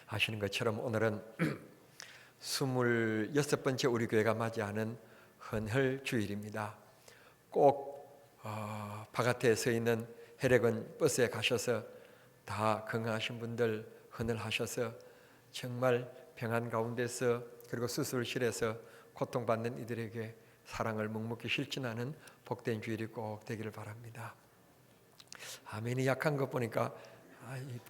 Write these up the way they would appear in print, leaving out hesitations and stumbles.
아시는 것처럼 오늘은 26번째 우리 교회가 맞이하는 헌혈 주일입니다. 꼭 바깥에 서 있는 혈액은 버스에 가셔서 다 건강하신 분들 헌혈하셔서 정말 평안 가운데서 그리고 수술실에서 고통받는 이들에게 사랑을 묵묵히 실천하는 복된 주일이 꼭 되기를 바랍니다. 아멘이 약한 것 보니까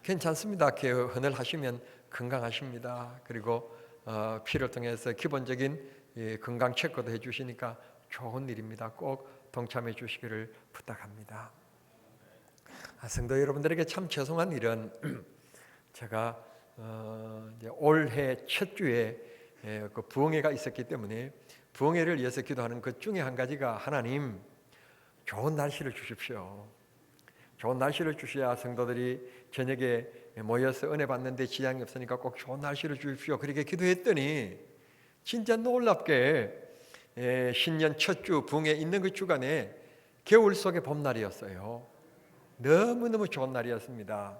괜찮습니다. 헌혈하시면 건강하십니다. 그리고 피를 통해서 기본적인 건강 체크도 해주시니까 좋은 일입니다. 꼭 동참해 주시기를 부탁합니다. 성도 여러분들에게 참 죄송한 일은 제가 올해 첫 주에 그 부흥회가 있었기 때문에 부흥회를 위해서 기도하는 것 중에 한 가지가 하나님 좋은 날씨를 주십시오. 좋은 날씨를 주셔야 성도들이 저녁에 모여서 은혜 받는데 지장이 없으니까 꼭 좋은 날씨를 주십시오. 그렇게 기도했더니 진짜 놀랍게 신년 첫 주 부흥회 있는 그 주간에 겨울 속의 봄날이었어요. 너무너무 좋은 날이었습니다.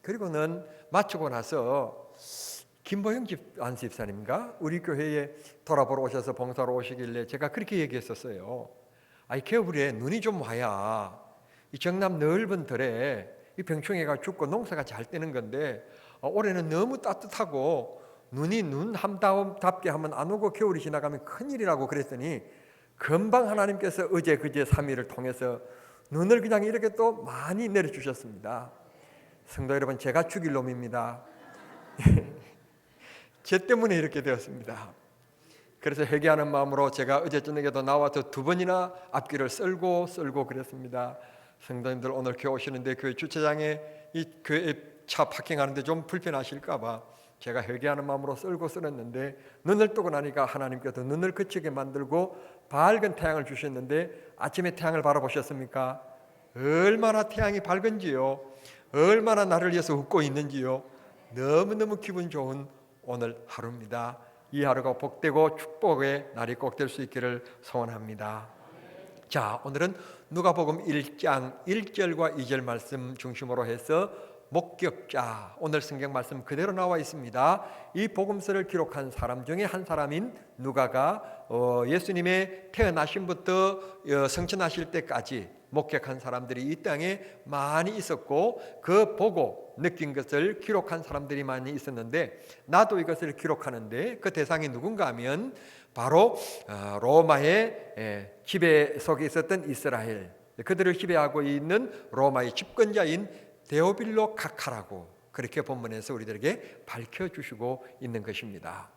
그리고는 마치고 나서 김보영 안집사님인가 우리 교회에 돌아보러 오셔서 봉사로 오시길래 제가 그렇게 얘기했었어요. 겨울에 눈이 좀 와야 이 정남 넓은 들에 이 병충해가 죽고 농사가 잘 되는 건데 올해는 너무 따뜻하고 눈이 눈 한다움답게 하면 안 오고 겨울이 지나가면 큰일이라고 그랬더니 금방 하나님께서 어제 그제 3일을 통해서 눈을 그냥 이렇게 또 많이 내려주셨습니다. 성도 여러분, 제가 죽일 놈입니다. 제 때문에 이렇게 되었습니다. 그래서 회개하는 마음으로 제가 어제 저녁에도 나와서 2번이나 앞길을 썰고 그랬습니다. 성도님들 오늘 교회 오시는데 교회 주차장에 이 교회 차 파킹하는데 좀 불편하실까봐 제가 회개하는 마음으로 썰었는데 눈을 뜨고 나니까 하나님께서 눈을 그치게 만들고 밝은 태양을 주셨는데 아침에 태양을 바라보셨습니까? 얼마나 태양이 밝은지요, 얼마나 나를 위해서 웃고 있는지요. 너무너무 기분 좋은 오늘 하루입니다. 이 하루가 복되고 축복의 날이 꼭 될 수 있기를 소원합니다. 자, 오늘은 누가복음 1장 1절과 2절 말씀 중심으로 해서 목격자, 오늘 성경 말씀 그대로 나와 있습니다. 이 복음서를 기록한 사람 중에 한 사람인 누가가 예수님의 태어나심부터 성천하실 때까지 목격한 사람들이 이 땅에 많이 있었고 그 보고 느낀 것을 기록한 사람들이 많이 있었는데 나도 이것을 기록하는데 그 대상이 누군가 하면 바로 로마의 지배 속에 있었던 이스라엘, 그들을 지배하고 있는 로마의 집권자인 데오빌로 카카라고 그렇게 본문에서 우리들에게 밝혀주시고 있는 것입니다.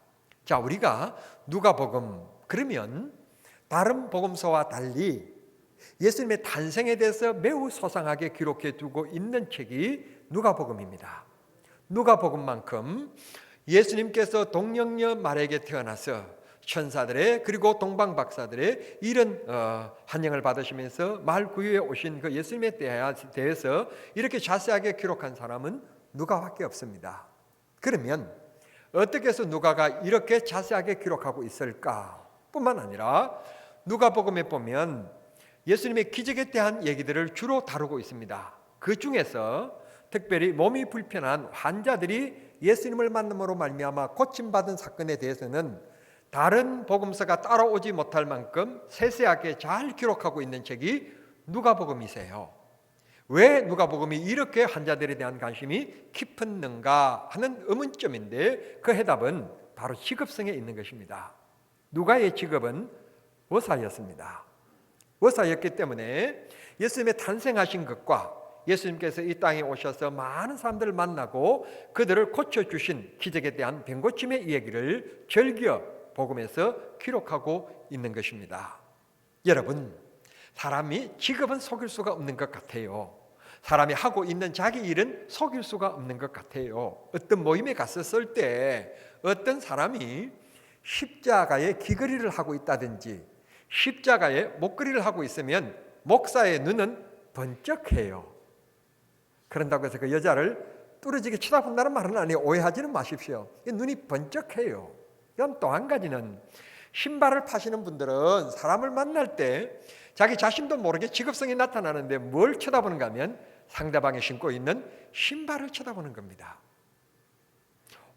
자, 우리가 누가복음 그러면 다른 복음서와 달리 예수님의 탄생에 대해서 매우 소상하게 기록해 두고 있는 책이 누가복음입니다. 누가복음만큼 예수님께서 동정녀 마리아에게 태어나서 천사들의 그리고 동방박사들의 이런 환영을 받으시면서 마을 구유에 오신 그 예수님에 대해서 이렇게 자세하게 기록한 사람은 누가밖에 없습니다. 그러면 어떻게 해서 누가가 이렇게 자세하게 기록하고 있을까? 뿐만 아니라 누가복음에 보면 예수님의 기적에 대한 얘기들을 주로 다루고 있습니다. 그 중에서 특별히 몸이 불편한 환자들이 예수님을 만남으로 말미암아 고침받은 사건에 대해서는 다른 복음서가 따라오지 못할 만큼 세세하게 잘 기록하고 있는 책이 누가복음이세요. 왜 누가복음이 이렇게 환자들에 대한 관심이 깊었는가 하는 의문점인데 그 해답은 바로 직업성에 있는 것입니다. 누가의 직업은 의사였습니다. 의사였기 때문에 예수님의 탄생하신 것과 예수님께서 이 땅에 오셔서 많은 사람들을 만나고 그들을 고쳐주신 기적에 대한 병고침의 이야기를 절기어 복음에서 기록하고 있는 것입니다. 여러분, 사람이 직업은 속일 수가 없는 것 같아요. 사람이 하고 있는 자기 일은 속일 수가 없는 것 같아요. 어떤 모임에 갔었을 때 어떤 사람이 십자가에 귀걸이를 하고 있다든지 십자가에 목걸이를 하고 있으면 목사의 눈은 번쩍해요. 그런다고 해서 그 여자를 뚫어지게 쳐다본다는 말은 아니에요. 오해하지는 마십시오. 눈이 번쩍해요. 그럼 또 한 가지는 신발을 파시는 분들은 사람을 만날 때 자기 자신도 모르게 직업성이 나타나는데 뭘 쳐다보는가 하면 상대방이 신고 있는 신발을 쳐다보는 겁니다.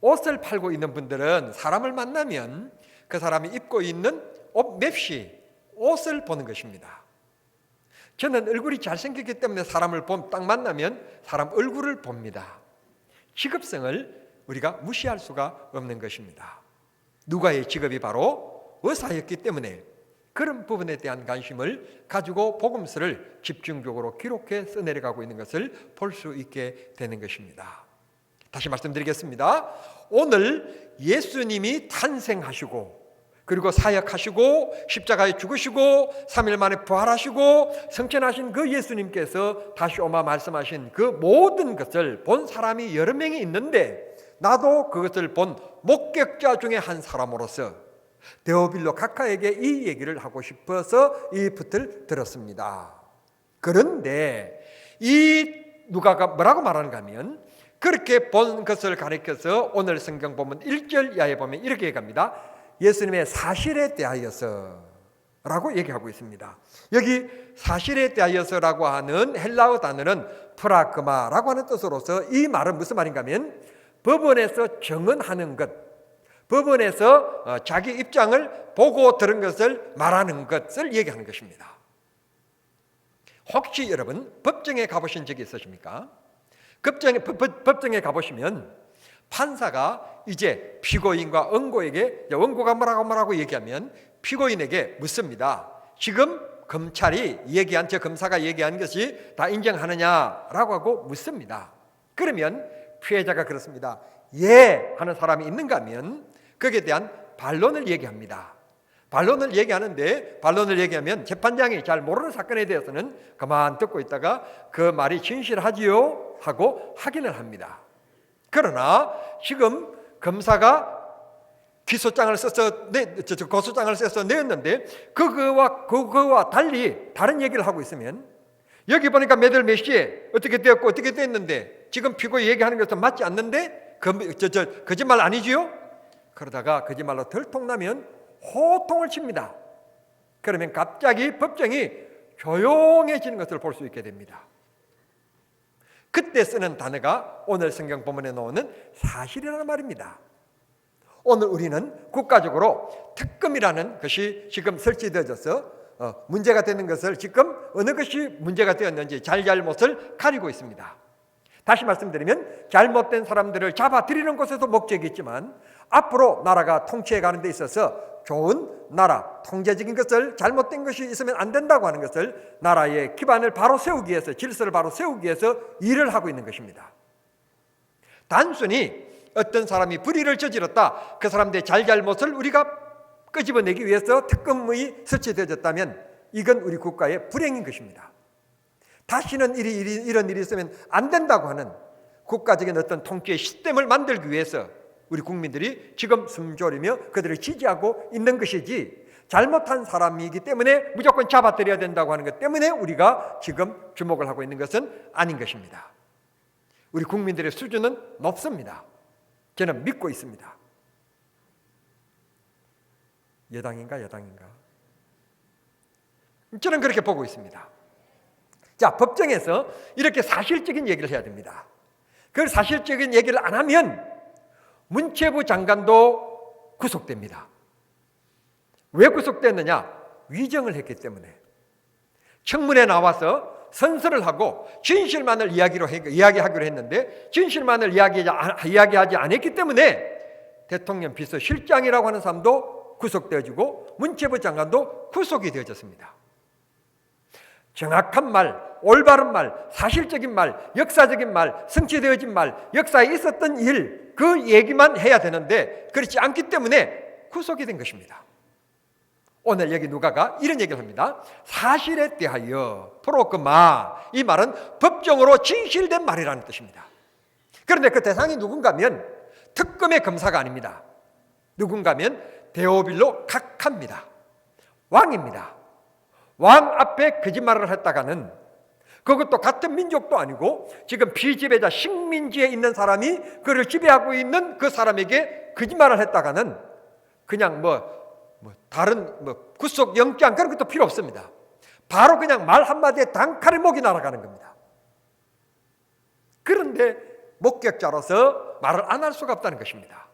옷을 팔고 있는 분들은 사람을 만나면 그 사람이 입고 있는 옷 맵시, 옷을 보는 것입니다. 저는 얼굴이 잘생겼기 때문에 사람을 딱 만나면 사람 얼굴을 봅니다. 직업성을 우리가 무시할 수가 없는 것입니다. 누가의 직업이 바로 의사였기 때문에 그런 부분에 대한 관심을 가지고 복음서를 집중적으로 기록해 써내려가고 있는 것을 볼 수 있게 되는 것입니다. 다시 말씀드리겠습니다. 오늘 예수님이 탄생하시고 그리고 사역하시고 십자가에 죽으시고 3일 만에 부활하시고 승천하신 그 예수님께서 다시 오마 말씀하신 그 모든 것을 본 사람이 여러 명이 있는데 나도 그것을 본 목격자 중에 한 사람으로서 데오빌로 각하에게 이 얘기를 하고 싶어서 이 붓을 들었습니다. 그런데 이 누가가 뭐라고 말하는가 하면 그렇게 본 것을 가리켜서 오늘 성경 보면 1절 이하에 보면 이렇게 얘기합니다. 예수님의 사실에 대하여서 라고 얘기하고 있습니다. 여기 사실에 대하여서라고 하는 헬라어 단어는 프라그마라고 하는 뜻으로서 이 말은 무슨 말인가 하면 법원에서 정언하는 것, 법원에서 자기 입장을 보고 들은 것을 말하는 것을 얘기하는 것입니다. 혹시 여러분 법정에 가보신 적이 있으십니까? 법정에 가보시면 판사가 이제 피고인과 원고에게 원고가 뭐라고 얘기하면 피고인에게 묻습니다. 지금 검찰이 얘기한 저 검사가 얘기한 것이 다 인정하느냐라고 하고 묻습니다. 그러면 피해자가 그렇습니다. 예 하는 사람이 있는가 하면 거기에 대한 반론을 얘기합니다. 반론을 얘기하면 재판장이 잘 모르는 사건에 대해서는 가만 듣고 있다가 그 말이 진실하지요 하고 확인을 합니다. 그러나 지금 검사가 고소장을 써서 내었는데 그거와 달리 다른 얘기를 하고 있으면 여기 보니까 몇 월 몇 시에 어떻게 되었고 어떻게 됐는데 지금 피고의 얘기하는 것은 맞지 않는데 거짓말 아니지요? 그러다가 거짓말로 들통나면 호통을 칩니다. 그러면 갑자기 법정이 조용해지는 것을 볼 수 있게 됩니다. 그때 쓰는 단어가 오늘 성경 본문에 나오는 사실이라는 말입니다. 오늘 우리는 국가적으로 특검이라는 것이 지금 설치되어져서 문제가 되는 것을 지금 어느 것이 문제가 되었는지 잘잘못을 가리고 있습니다. 다시 말씀드리면 잘못된 사람들을 잡아들이는 것에도 목적이 있지만 앞으로 나라가 통치해가는 데 있어서 좋은 나라, 통제적인 것을 잘못된 것이 있으면 안 된다고 하는 것을 나라의 기반을 바로 세우기 위해서 질서를 바로 세우기 위해서 일을 하고 있는 것입니다. 단순히 어떤 사람이 불의를 저질렀다 그 사람들의 잘잘못을 우리가 끄집어내기 위해서 특검이 설치되어졌다면 이건 우리 국가의 불행인 것입니다. 다시는 이런 일이 있으면 안 된다고 하는 국가적인 어떤 통치의 시스템을 만들기 위해서 우리 국민들이 지금 숨졸이며 그들을 지지하고 있는 것이지 잘못한 사람이기 때문에 무조건 잡아들여야 된다고 하는 것 때문에 우리가 지금 주목을 하고 있는 것은 아닌 것입니다. 우리 국민들의 수준은 높습니다. 저는 믿고 있습니다. 여당인가? 저는 그렇게 보고 있습니다. 자, 법정에서 이렇게 사실적인 얘기를 해야 됩니다. 그 사실적인 얘기를 안 하면 문체부 장관도 구속됩니다. 왜 구속됐느냐? 위정을 했기 때문에. 청문회 나와서 선서를 하고 진실만을 이야기하기로 했는데 진실만을 이야기하지 않았기 때문에 대통령 비서실장이라고 하는 사람도 구속되어지고 문체부 장관도 구속이 되어졌습니다. 정확한 말, 올바른 말, 사실적인 말, 역사적인 말, 성취되어진 말, 역사에 있었던 일, 그 얘기만 해야 되는데 그렇지 않기 때문에 구속이 된 것입니다. 오늘 여기 누가가 이런 얘기를 합니다. 사실에 대하여 프로그마, 이 말은 법정으로 진실된 말이라는 뜻입니다. 그런데 그 대상이 누군가면 특검의 검사가 아닙니다. 누군가면 데오빌로 각하입니다. 왕입니다. 왕 앞에 거짓말을 했다가는 그것도 같은 민족도 아니고 지금 비지배자 식민지에 있는 사람이 그를 지배하고 있는 그 사람에게 거짓말을 했다가는 그냥 다른 구속 영장 그런 것도 필요 없습니다. 바로 그냥 말 한마디에 단칼에 목이 날아가는 겁니다. 그런데 목격자로서 말을 안 할 수가 없다는 것입니다.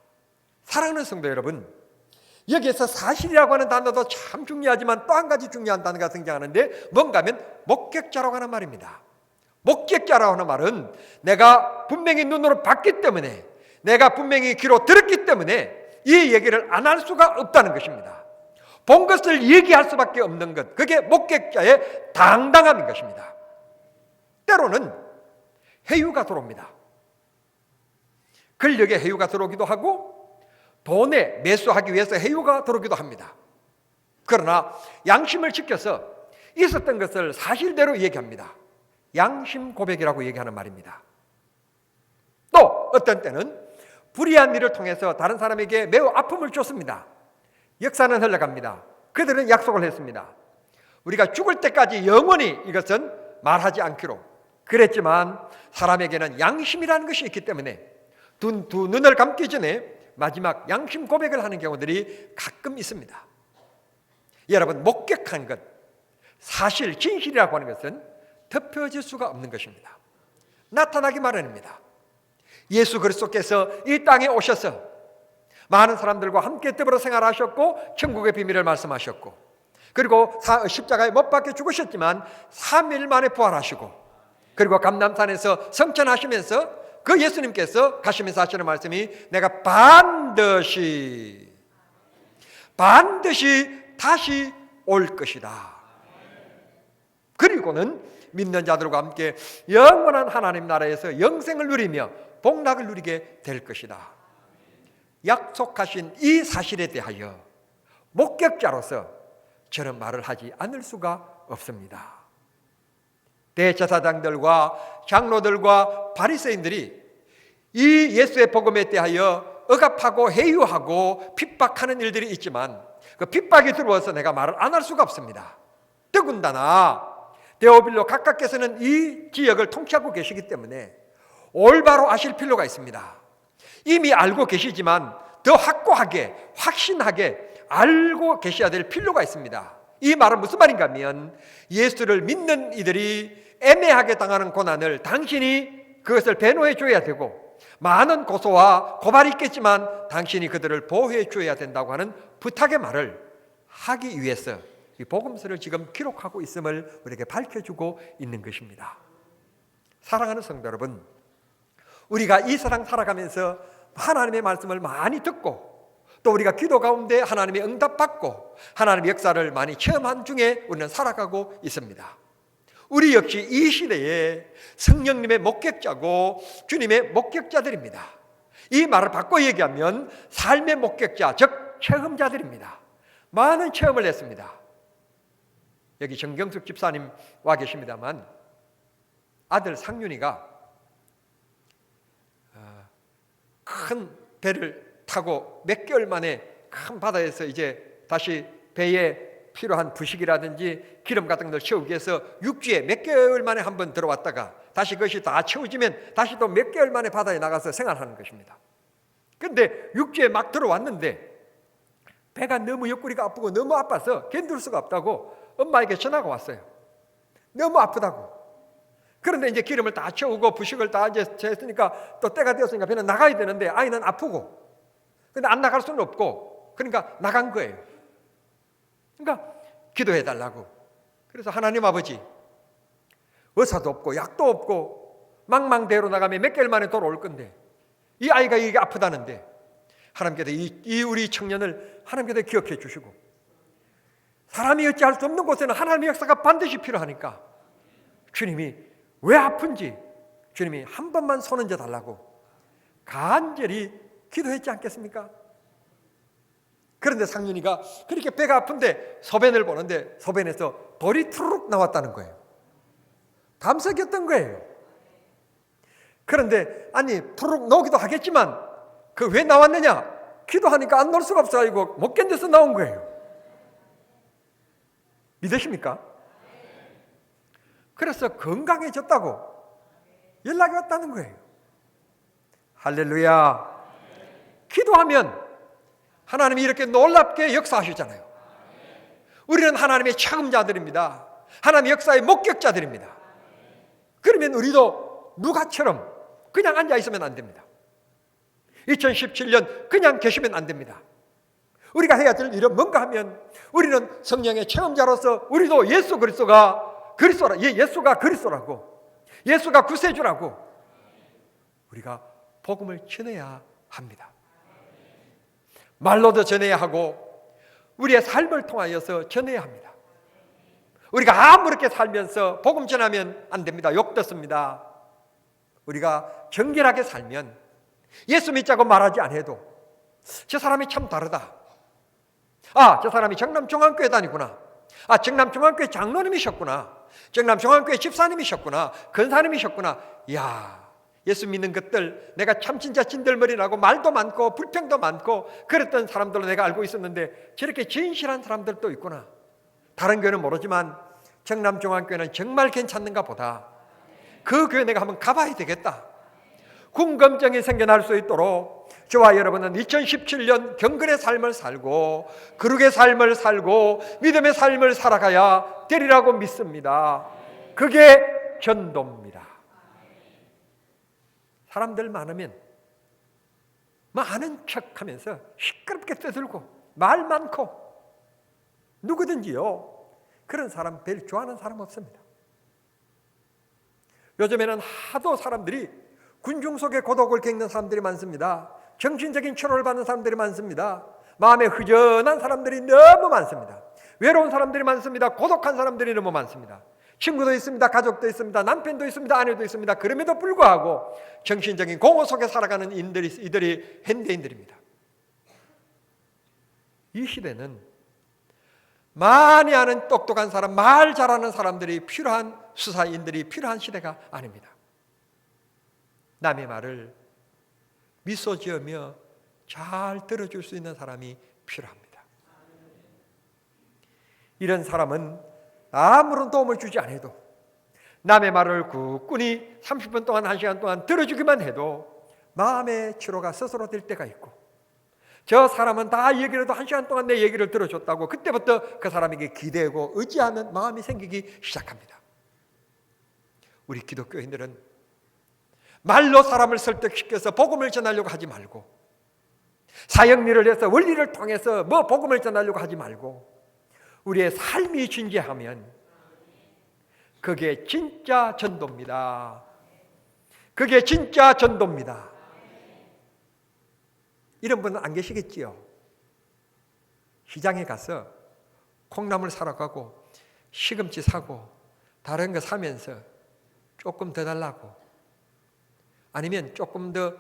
사랑하는 성도 여러분, 여기에서 사실이라고 하는 단어도 참 중요하지만 또 한 가지 중요한 단어가 등장하는데 뭔가 하면 목격자라고 하는 말입니다. 목격자라고 하는 말은 내가 분명히 눈으로 봤기 때문에, 내가 분명히 귀로 들었기 때문에 이 얘기를 안 할 수가 없다는 것입니다. 본 것을 얘기할 수밖에 없는 것, 그게 목격자의 당당함인 것입니다. 때로는 해유가 들어옵니다. 권력에 해유가 들어오기도 하고 돈에 매수하기 위해서 해유가 들어오기도 합니다. 그러나 양심을 지켜서 있었던 것을 사실대로 얘기합니다. 양심 고백이라고 얘기하는 말입니다. 또 어떤 때는 불의한 일을 통해서 다른 사람에게 매우 아픔을 줬습니다. 역사는 흘러갑니다. 그들은 약속을 했습니다. 우리가 죽을 때까지 영원히 이것은 말하지 않기로 그랬지만 사람에게는 양심이라는 것이 있기 때문에 두 눈을 감기 전에 마지막 양심 고백을 하는 경우들이 가끔 있습니다. 여러분, 목격한 것, 사실, 진실이라고 하는 것은 덮여질 수가 없는 것입니다. 나타나기 마련입니다. 예수 그리스도께서 이 땅에 오셔서 많은 사람들과 함께 더불어 생활하셨고 천국의 비밀을 말씀하셨고, 그리고 십자가에 못 박혀 죽으셨지만 3일 만에 부활하시고, 그리고 감람산에서 성천하시면서 그 예수님께서 가시면서 하시는 말씀이 내가 반드시 다시 올 것이다. 그리고는 믿는 자들과 함께 영원한 하나님 나라에서 영생을 누리며 복락을 누리게 될 것이다. 약속하신 이 사실에 대하여 목격자로서 저런 말을 하지 않을 수가 없습니다. 대제사장들과 장로들과 바리새인들이 이 예수의 복음에 대하여 억압하고 해유하고 핍박하는 일들이 있지만 그 핍박이 들어와서 내가 말을 안 할 수가 없습니다. 더군다나 데오빌로 각각께서는 이 지역을 통치하고 계시기 때문에 올바로 아실 필요가 있습니다. 이미 알고 계시지만 더 확고하게 확신하게 알고 계셔야 될 필요가 있습니다. 이 말은 무슨 말인가 하면 예수를 믿는 이들이 애매하게 당하는 고난을 당신이 그것을 배노해 줘야 되고 많은 고소와 고발이 있겠지만 당신이 그들을 보호해 줘야 된다고 하는 부탁의 말을 하기 위해서 이 복음서를 지금 기록하고 있음을 우리에게 밝혀주고 있는 것입니다. 사랑하는 성도 여러분, 우리가 이 세상 살아가면서 하나님의 말씀을 많이 듣고 또 우리가 기도 가운데 하나님의 응답받고 하나님의 역사를 많이 체험한 중에 우리는 살아가고 있습니다. 우리 역시 이 시대에 성령님의 목격자고 주님의 목격자들입니다. 이 말을 바꿔 얘기하면 삶의 목격자, 즉 체험자들입니다. 많은 체험을 했습니다. 여기 정경숙 집사님 와 계십니다만 아들 상윤이가 큰 배를 타고 몇 개월 만에 큰 바다에서 이제 다시 배에 필요한 부식이라든지 기름 같은 걸 채우기 위해서 육지에 몇 개월 만에 한번 들어왔다가 다시 그것이 다 채워지면 다시 또 몇 개월 만에 바다에 나가서 생활하는 것입니다. 그런데 육지에 막 들어왔는데 배가 너무 옆구리가 아프고 너무 아파서 견딜 수가 없다고 엄마에게 전화가 왔어요. 너무 아프다고. 그런데 이제 기름을 다 채우고 부식을 다 이제 했으니까 또 때가 되었으니까 배는 나가야 되는데 아이는 아프고 근데 안 나갈 수는 없고 그러니까 나간 거예요. 그러니까 기도해 달라고. 그래서 하나님 아버지, 의사도 없고 약도 없고 망망대로 나가면 몇 개월 만에 돌아올 건데 이 아이가 이게 아프다는데 하나님께서 이 우리 청년을 하나님께서 기억해 주시고 사람이 어찌할 수 없는 곳에는 하나님의 역사가 반드시 필요하니까 주님이 왜 아픈지 주님이 한 번만 손 얹어 달라고 간절히 기도했지 않겠습니까? 그런데 상윤이가 그렇게 배가 아픈데 소변을 보는데 소변에서 돌이 투르륵 나왔다는 거예요. 담석이었던 거예요. 그런데 아니 투르륵 나오기도 하겠지만 그 왜 나왔느냐? 기도하니까 안 놓을 수가 없어가지고 못 견뎌서 나온 거예요. 믿으십니까? 그래서 건강해졌다고 연락이 왔다는 거예요. 할렐루야. 기도하면 하나님이 이렇게 놀랍게 역사하시잖아요. 우리는 하나님의 체험자들입니다. 하나님의 역사의 목격자들입니다. 그러면 우리도 누가처럼 그냥 앉아 있으면 안 됩니다. 2017년 그냥 계시면 안 됩니다. 우리가 해야 될 일은 뭔가 하면 우리는 성령의 체험자로서 우리도 예수 그리스도가 그리스도라, 예수가 그리스도라고, 예수가 구세주라고 우리가 복음을 전해야 합니다. 말로도 전해야 하고 우리의 삶을 통하여서 전해야 합니다. 우리가 아무렇게 살면서 복음 전하면 안 됩니다. 욕 듣습니다. 우리가 정결하게 살면 예수 믿자고 말하지 않아도 저 사람이 참 다르다. 저 사람이 정남중앙교회 다니구나. 정남중앙교회 장로님이셨구나. 정남중앙교회 집사님이셨구나. 근사님이셨구나. 이야, 예수 믿는 것들, 내가 참 진짜 진들머리라고 말도 많고 불평도 많고 그랬던 사람들로 내가 알고 있었는데 저렇게 진실한 사람들도 있구나. 다른 교회는 모르지만 정남중앙교회는 정말 괜찮는가 보다. 그 교회 내가 한번 가봐야 되겠다. 궁금증이 생겨날 수 있도록 저와 여러분은 2017년 경건의 삶을 살고 거룩의 삶을 살고 믿음의 삶을 살아가야 되리라고 믿습니다. 그게 전도입니다. 사람들 많으면 아는 척하면서 시끄럽게 떠들고 말 많고 누구든지요, 그런 사람 별 좋아하는 사람 없습니다. 요즘에는 하도 사람들이 군중 속의 고독을 겪는 사람들이 많습니다. 정신적인 치료를 받는 사람들이 많습니다. 마음에 허전한 사람들이 너무 많습니다. 외로운 사람들이 많습니다. 고독한 사람들이 너무 많습니다. 친구도 있습니다. 가족도 있습니다. 남편도 있습니다. 아내도 있습니다. 그럼에도 불구하고 정신적인 공허 속에 살아가는 이들이 현대인들입니다. 이 시대는 많이 아는 똑똑한 사람, 말 잘하는 사람들이 필요한, 수사인들이 필요한 시대가 아닙니다. 남의 말을 미소 지으며 잘 들어줄 수 있는 사람이 필요합니다. 이런 사람은 아무런 도움을 주지 않아도 남의 말을 굳건히 30분 동안 1시간 동안 들어주기만 해도 마음의 치료가 스스로 될 때가 있고, 저 사람은 다 얘기를 해도 1시간 동안 내 얘기를 들어줬다고 그때부터 그 사람에게 기대고 의지하는 마음이 생기기 시작합니다. 우리 기독교인들은 말로 사람을 설득시켜서 복음을 전하려고 하지 말고, 사역일을 해서 원리를 통해서 복음을 전하려고 하지 말고, 우리의 삶이 진지하면 그게 진짜 전도입니다. 그게 진짜 전도입니다. 이런 분은 안 계시겠지요? 시장에 가서 콩나물 사러 가고 시금치 사고 다른 거 사면서 조금 더 달라고, 아니면 조금 더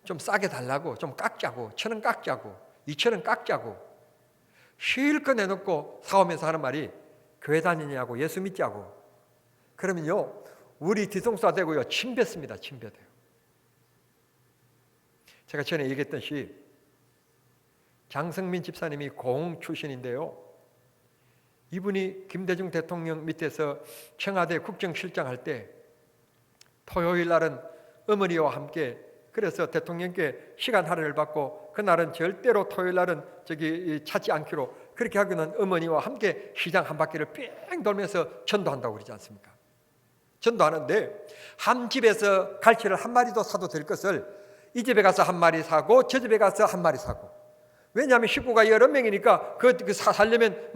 좀 싸게 달라고, 좀 깎자고, 1,000원 깎자고, 2,000원 깎자고 실컷 내놓고 사오면서 하는 말이 교회 다니냐고, 예수 믿자고. 그러면요, 우리 뒤통수가 되고요, 침뱉습니다. 침뱉어요. 제가 전에 얘기했듯이 장성민 집사님이 공 출신인데요, 이분이 김대중 대통령 밑에서 청와대 국정실장 할 때 토요일 날은 어머니와 함께, 그래서 대통령께 시간 할애를 받고 그날은 절대로 토요일 날은 찾지 않기로 그렇게 하고는 어머니와 함께 시장 한 바퀴를 뺑 돌면서 전도한다고 그러지 않습니까? 전도하는데 한 집에서 갈치를 한 마리도 사도 될 것을 이 집에 가서 한 마리 사고 저 집에 가서 한 마리 사고, 왜냐하면 식구가 여러 명이니까 사려면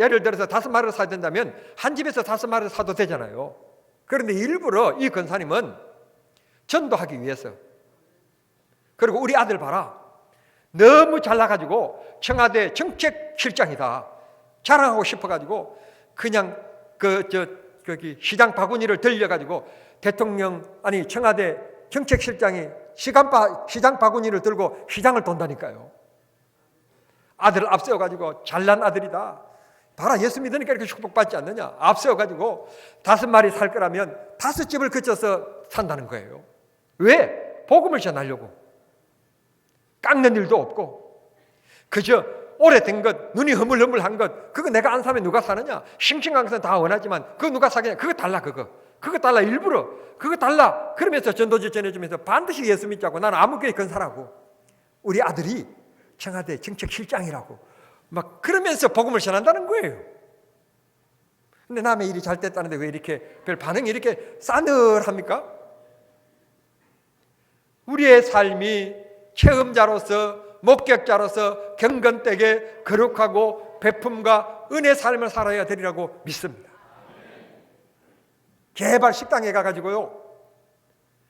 예를 들어서 5마리를 사야 된다면 한 집에서 5마리를 사도 되잖아요. 그런데 일부러 이 권사님은 전도하기 위해서, 그리고 우리 아들 봐라, 너무 잘나가지고 청와대 정책실장이다 자랑하고 싶어가지고 그냥 거기 시장 바구니를 들려가지고 청와대 정책실장이 시장 바구니를 들고 시장을 돈다니까요. 아들을 앞세워가지고 잘난 아들이다, 봐라 예수 믿으니까 이렇게 축복받지 않느냐, 앞세워가지고 5마리 살 거라면 5집을 그쳐서 산다는 거예요. 왜? 복음을 전하려고. 깎는 일도 없고 그저 오래된 것, 눈이 흐물흐물한 것, 그거 내가 안 사면 누가 사느냐, 싱싱한 것은 다 원하지만 그거 누가 사겠냐, 그거 달라, 그거 달라, 일부러 그거 달라 그러면서 전도지 전해주면서 반드시 예수 믿자고, 나는 아무 교회 건사라고, 우리 아들이 청와대 정책실장이라고 막 그러면서 복음을 전한다는 거예요. 근데 남의 일이 잘 됐다는데 왜 이렇게 별 반응이 이렇게 싸늘합니까? 우리의 삶이 체험자로서 목격자로서 경건되게 거룩하고 베품과 은혜 삶을 살아야 되리라고 믿습니다. 제발 식당에 가가지고요,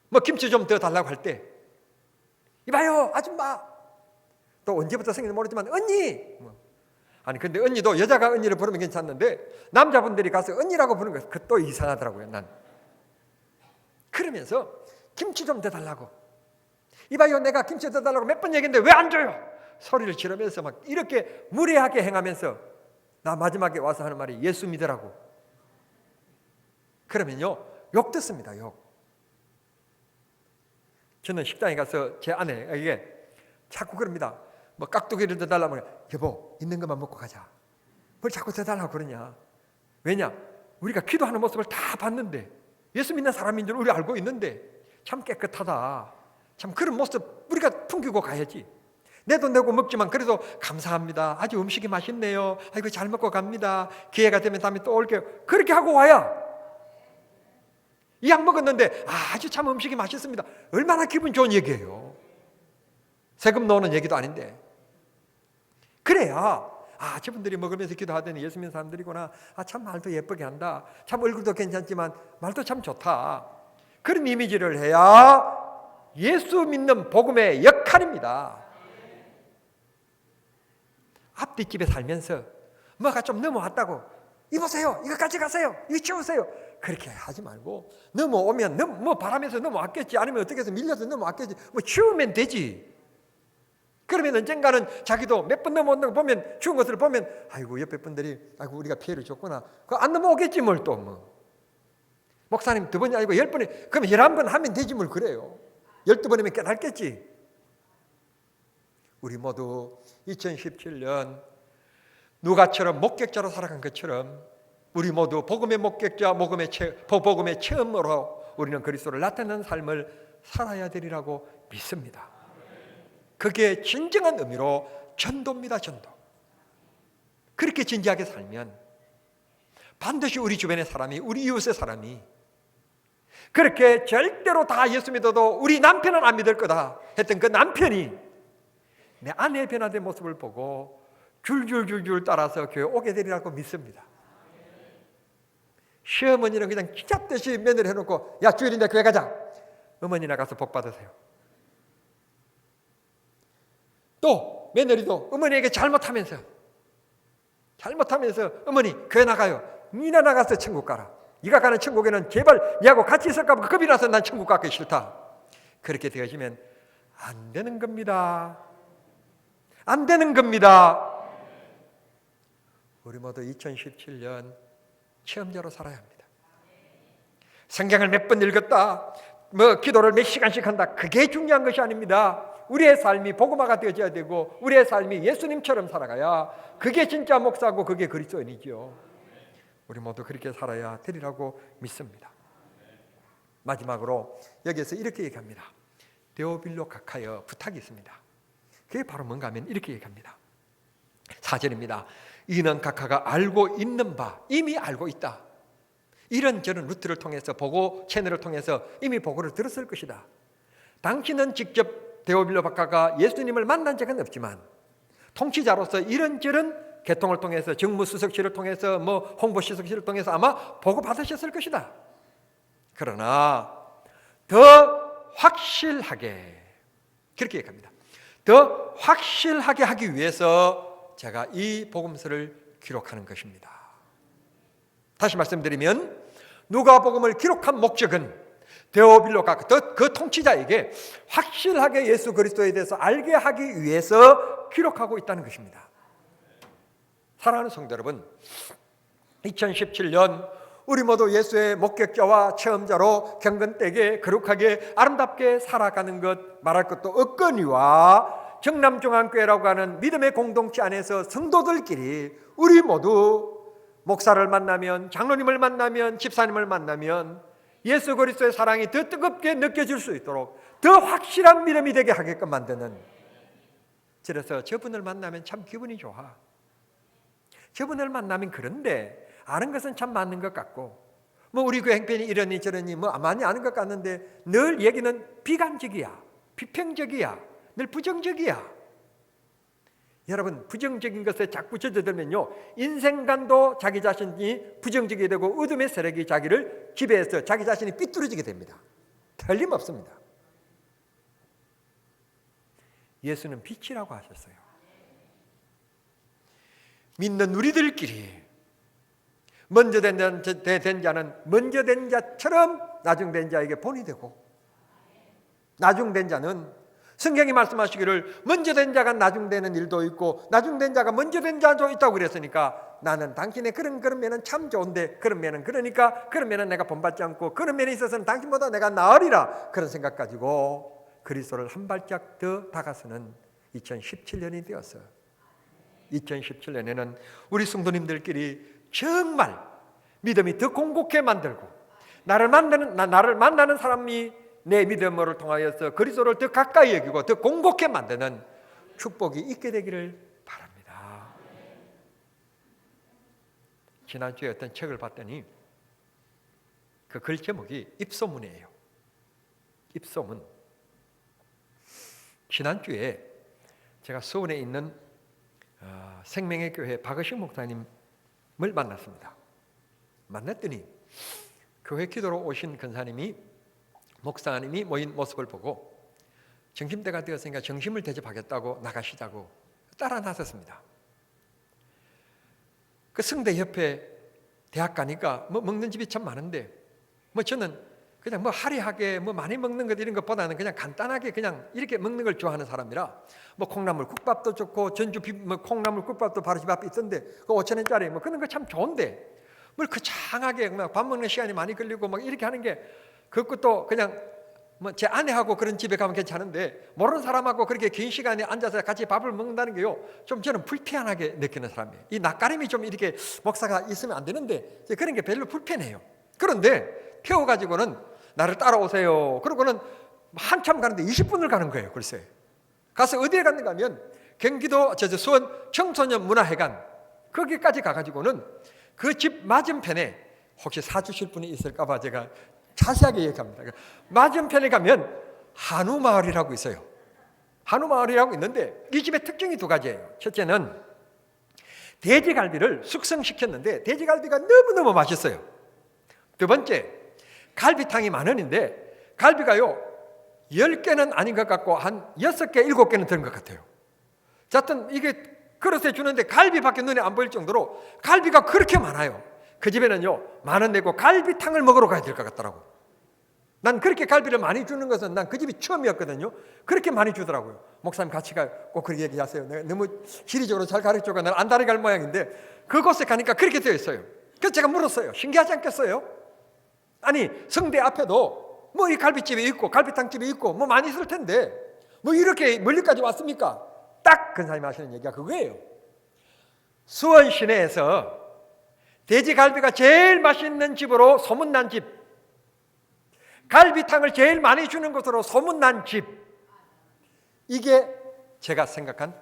뭐 김치 좀 더 달라고 할 때, 이봐요 아줌마, 또 언제부터 생긴지 모르지만 언니, 아니 근데 언니도 여자가 언니를 부르면 괜찮는데 남자분들이 가서 언니라고 부르는 거 또 이상하더라고요. 난 그러면서 김치 좀 더 달라고, 이봐요 내가 김치 더 달라고 몇 번 얘기했는데 왜 안 줘요? 소리를 지르면서 막 이렇게 무례하게 행하면서 나 마지막에 와서 하는 말이 예수 믿으라고. 그러면요 욕 듣습니다. 욕. 저는 식당에 가서 제 아내에게 자꾸 그럽니다. 뭐 깍두기를 더 달라면 여보 있는 것만 먹고 가자. 뭘 자꾸 더 달라고 그러냐? 왜냐? 우리가 기도하는 모습을 다 봤는데, 예수 믿는 사람인 줄 우리 알고 있는데 참 깨끗하다, 참 그런 모습 우리가 풍기고 가야지. 내 돈 내고 먹지만 그래도 감사합니다, 아주 음식이 맛있네요, 아이고 잘 먹고 갑니다, 기회가 되면 다음에 또 올게요, 그렇게 하고 와야. 이 약 먹었는데 아주 참 음식이 맛있습니다, 얼마나 기분 좋은 얘기예요. 세금 넣는 얘기도 아닌데. 그래야 저분들이 먹으면서 기도하더니 예수 믿는 사람들이구나, 참 말도 예쁘게 한다, 참 얼굴도 괜찮지만 말도 참 좋다, 그런 이미지를 해야 예수 믿는 복음의 역할입니다. 앞뒷집에 살면서 뭐가 좀 넘어왔다고 이보세요, 이거 가져가세요, 이거 치우세요, 그렇게 하지 말고, 넘어오면 뭐 바람에서 넘어왔겠지, 아니면 어떻게 해서 밀려서 넘어왔겠지, 뭐 치우면 되지. 그러면 언젠가는 자기도 몇 번 넘어온다고 보면, 죽은 것을 보면 아이고 옆에 분들이 아이고 우리가 피해를 줬구나, 그거 안 넘어오겠지 뭘 또 뭐. 목사님 2번이 아니고 10번에, 그러면 11번 하면 되지 뭘 그래요. 12번이면 깨닫겠지. 우리 모두 2017년 누가처럼 목격자로 살아간 것처럼 우리 모두 복음의 목격자, 복음의 체험으로 우리는 그리스도를 나타내는 삶을 살아야 되리라고 믿습니다. 그게 진정한 의미로 전도입니다. 전도. 그렇게 진지하게 살면 반드시 우리 주변의 사람이, 우리 이웃의 사람이 그렇게 절대로 다 예수 믿어도 우리 남편은 안 믿을 거다 했던 그 남편이 내 아내의 변화된 모습을 보고 줄줄줄줄 따라서 교회 오게 되리라고 믿습니다. 시어머니는 그냥 기잡듯이 며느리 해놓고 야 주일인데 교회 가자, 어머니 나가서 복 받으세요. 또 며느리도 어머니에게 잘못하면서 어머니 교회 나가요, 니나 나가서 천국 가라, 네가 가는 천국에는 제발 니하고 같이 있을까 봐 겁이 나서 난 천국 가기 싫다. 그렇게 되어지면 안 되는 겁니다. 안 되는 겁니다. 우리 모두 2017년 체험자로 살아야 합니다. 성경을 몇 번 읽었다, 뭐 기도를 몇 시간씩 한다, 그게 중요한 것이 아닙니다. 우리의 삶이 복음화가 되어져야 되고 우리의 삶이 예수님처럼 살아가야 그게 진짜 목사고 그게 그리스도인이죠. 우리 모두 그렇게 살아야 되리라고 믿습니다. 마지막으로 여기에서 이렇게 얘기합니다. 데오빌로 각하여 부탁이 있습니다. 그게 바로 뭔가 하면 이렇게 얘기합니다. 4절입니다. 이는 각하가 알고 있는 바, 이미 알고 있다. 이런저런 루트를 통해서, 보고 채널을 통해서 이미 보고를 들었을 것이다. 당신은 직접 데오빌로 각하가 예수님을 만난 적은 없지만 통치자로서 이런저런 개통을 통해서, 정무수석실을 통해서, 뭐 홍보수석실을 통해서 아마 보고 받으셨을 것이다. 그러나 더 확실하게, 그렇게 얘기합니다. 더 확실하게 하기 위해서 제가 이 복음서를 기록하는 것입니다. 다시 말씀드리면 누가복음을 기록한 목적은 데오빌로 각하, 그 통치자에게 확실하게 예수 그리스도에 대해서 알게 하기 위해서 기록하고 있다는 것입니다. 사랑하는 성도 여러분, 2017년 우리 모두 예수의 목격자와 체험자로 경건되게 거룩하게 아름답게 살아가는 것 말할 것도 없거니와, 정남중앙교회라고 하는 믿음의 공동체 안에서 성도들끼리 우리 모두 목사를 만나면, 장로님을 만나면, 집사님을 만나면 예수 그리스도의 사랑이 더 뜨겁게 느껴질 수 있도록 더 확실한 믿음이 되게 하게끔 만드는, 그래서 저분을 만나면 참 기분이 좋아. 저분을 만나면 그런데 아는 것은 참 맞는 것 같고, 뭐 우리 교회 행편이 이러니 저러니 뭐 많이 아는 것 같는데 늘 얘기는 비관적이야. 비평적이야. 늘 부정적이야. 여러분, 부정적인 것에 자꾸 젖어들면요, 인생관도 자기 자신이 부정적이 되고 어둠의 세력이 자기를 지배해서 자기 자신이 삐뚤어지게 됩니다. 틀림없습니다. 예수는 빛이라고 하셨어요. 믿는 우리들끼리 먼저 된 자는 먼저 된 자처럼 나중된 자에게 본이 되고, 나중된 자는 성경이 말씀하시기를 먼저 된 자가 나중되는 일도 있고 나중된 자가 먼저 된 자도 있다고 그랬으니까, 나는 당신의 그런 면은 참 좋은데, 그런 면은 그러니까 그런 면은 내가 본받지 않고 그런 면에 있어서는 당신보다 내가 나으리라, 그런 생각 가지고 그리스도를 한 발짝 더 다가서는 2017년이 되었어요. 2017년에는 우리 성도님들끼리 정말 믿음이 더 공고케 만들고, 나를 만나는 사람이 내 믿음을 통하여서 그리스도를 더 가까이 여기고 더 공고케 만드는 축복이 있게 되기를 바랍니다. 지난주에 어떤 책을 봤더니 그 글 제목이 입소문이에요. 입소문. 지난주에 제가 서울에 있는 생명의 교회 박의식 목사님을 만났습니다. 만났더니 교회 기도로 오신 근사님이, 목사님이 모인 모습을 보고 점심때가 되었으니까 점심을 대접하겠다고 나가시자고 따라 나섰습니다. 그 성대 옆에 대학 가니까 먹는 집이 참 많은데, 저는 그냥 화려하게 많이 먹는 것 이런 것보다는 그냥 간단하게 그냥 이렇게 먹는 걸 좋아하는 사람이라, 콩나물 국밥도 좋고 전주 콩나물 국밥도 바로 집 앞에 있던데 그 5,000원짜리 그런 거 참 좋은데 거창하게 밥 먹는 시간이 많이 걸리고 이렇게 하는 게, 그것도 그냥 제 아내하고 그런 집에 가면 괜찮은데 모르는 사람하고 그렇게 긴 시간에 앉아서 같이 밥을 먹는다는 게요, 좀 저는 불편하게 느끼는 사람이에요. 이 낯가림이 좀 이렇게 목사가 있으면 안 되는데 그런 게 별로 불편해요. 그런데 태워가지고는 나를 따라오세요. 그러고는 한참 가는데 20분을 가는 거예요. 글쎄, 가서 어디에 갔는가 하면 경기도 수원 청소년 문화회관 거기까지 가가지고는 그 집 맞은편에, 혹시 사주실 분이 있을까 봐 제가 자세하게 얘기합니다. 맞은편에 가면 한우마을이라고 있어요. 한우마을이라고 있는데 이 집의 특징이 두 가지예요. 첫째는 돼지갈비를 숙성시켰는데 돼지갈비가 너무너무 맛있어요. 두 번째, 갈비탕이 10,000원인데 갈비가요 10개는 아닌 것 같고 한 6개, 7개는 되는 것 같아요. 하여튼 이게 그릇에 주는데 갈비밖에 눈에 안 보일 정도로 갈비가 그렇게 많아요. 그 집에는요 10,000원 내고 갈비탕을 먹으러 가야 될 것 같더라고. 난 그렇게 갈비를 많이 주는 것은 난 그 집이 처음이었거든요. 그렇게 많이 주더라고요. 목사님 같이 가요. 꼭 그렇게 얘기하세요. 내가 너무 지리적으로 잘 가르쳐가 난 안달이 갈 모양인데 그곳에 가니까 그렇게 되어 있어요. 그래서 제가 물었어요. 신기하지 않겠어요? 아니, 성대 앞에도 이 갈비집이 있고 갈비탕집이 있고 많이 있을 텐데 이렇게 멀리까지 왔습니까? 딱 근사님이 하시는 얘기가 그거예요. 수원 시내에서 돼지갈비가 제일 맛있는 집으로 소문난 집, 갈비탕을 제일 많이 주는 것으로 소문난 집, 이게 제가 생각한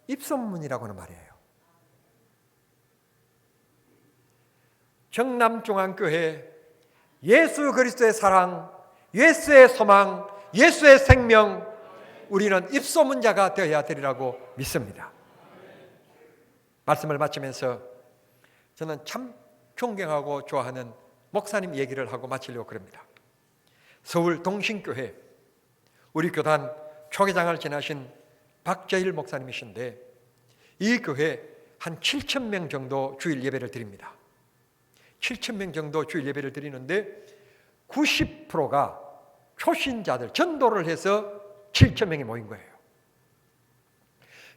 입소문이라고 하는 말이에요. 정남중앙교회 예수 그리스도의 사랑, 예수의 소망, 예수의 생명, 우리는 입소문자가 되어야 되리라고 믿습니다. 말씀을 마치면서 저는 참 존경하고 좋아하는 목사님 얘기를 하고 마치려고 그럽니다. 서울 동신교회 우리 교단 초계장을 지나신 박재일 목사님이신데 이 교회 한 7,000명 정도 주일 예배를 드립니다. 7,000명 정도 주일 예배를 드리는데 90%가 초신자들, 전도를 해서 7,000명이 모인 거예요.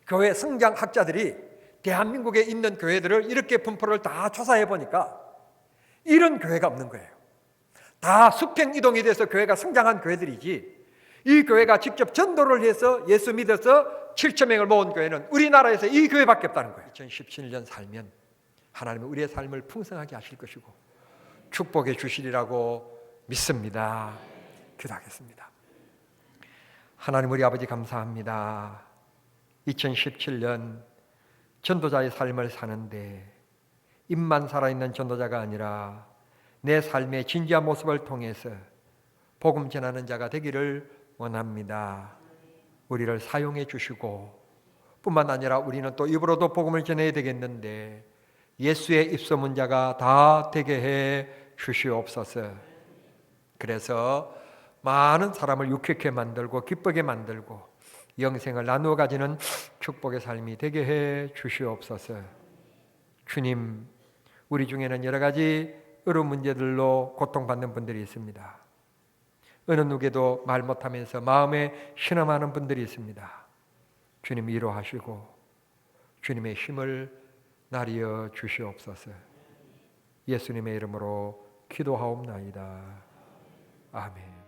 교회 성장학자들이 대한민국에 있는 교회들을 이렇게 분포를 다 조사해 보니까 이런 교회가 없는 거예요. 다 수평 이동이 돼서 교회가 성장한 교회들이지, 이 교회가 직접 전도를 해서 예수 믿어서 7,000명을 모은 교회는 우리나라에서 이 교회밖에 없다는 거예요. 2017년 살면 하나님은 우리의 삶을 풍성하게 하실 것이고 축복해 주시리라고 믿습니다. 기도하겠습니다. 하나님 우리 아버지 감사합니다. 2017년 전도자의 삶을 사는데 입만 살아있는 전도자가 아니라 내 삶의 진지한 모습을 통해서 복음 전하는 자가 되기를 원합니다. 우리를 사용해 주시고 뿐만 아니라 우리는 또 입으로도 복음을 전해야 되겠는데 예수의 입소문자가 다 되게 해 주시옵소서. 그래서 많은 사람을 유쾌하게 만들고 기쁘게 만들고 영생을 나누어 가지는 축복의 삶이 되게 해 주시옵소서. 주님, 우리 중에는 여러 가지 어려운 문제들로 고통받는 분들이 있습니다. 어느 누구에도 말 못하면서 마음에 신음하는 분들이 있습니다. 주님 위로하시고 주님의 힘을 나리어 주시옵소서. 예수님의 이름으로 기도하옵나이다. 아멘.